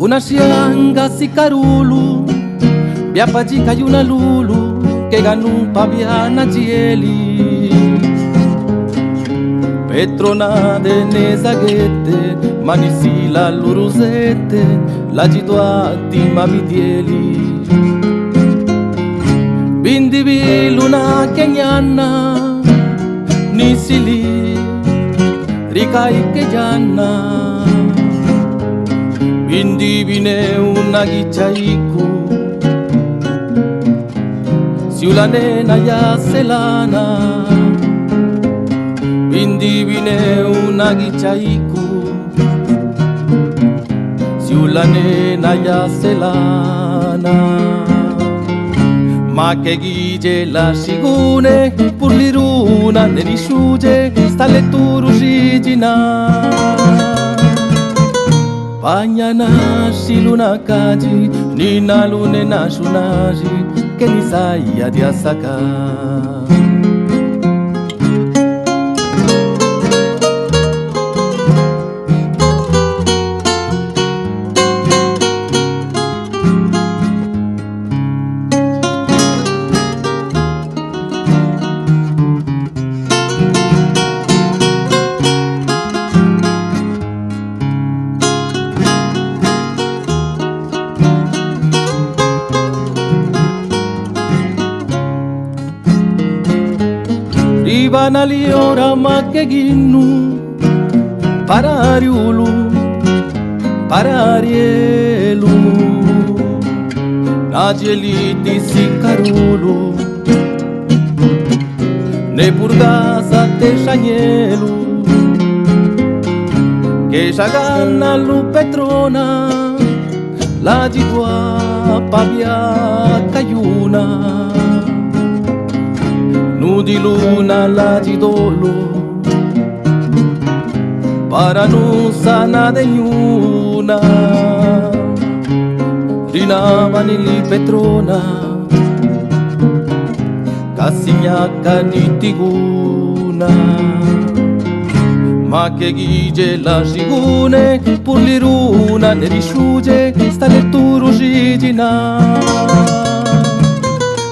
Una xianga si carulu, biapa jika yuna lulu, que ganun paviana gieli. Petrona de nezaghette, manisila lurusette, la gitoa di mamidieli. Bindi luna kenyana, nisili, rikai kejana. Bindi bine una gichaiku, siulane na ya selana. Bindi bine una gichaiku, siulane na ya selana. Ma che gige la sigune, pur l'iruna ne risciuge, sta le turugigina. Pagnana si luna kaji, nina lune na shunaji, che ni saia di asaka. Ribana liora ma che ginnu, parariulu, pararielu, nageliti si carulu, ne purgasa te shanyelu, che shagana lu petrona, la gitua pavia cayuna. Di luna la gidolo, para non sana de niuna. Rinavani li petrona, casignacca di tiguna. Ma che gige la sigune, pur l'iruna ne risciuge, sta le turugigina.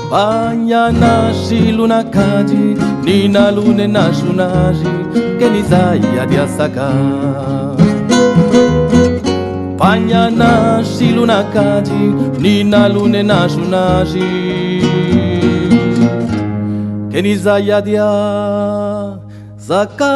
Pagnana si luna kaji, nina lune na shunaji, che ni saia di asaka. Pagnana si luna kaji, nina lune na shunaji, che ni saia di asaka.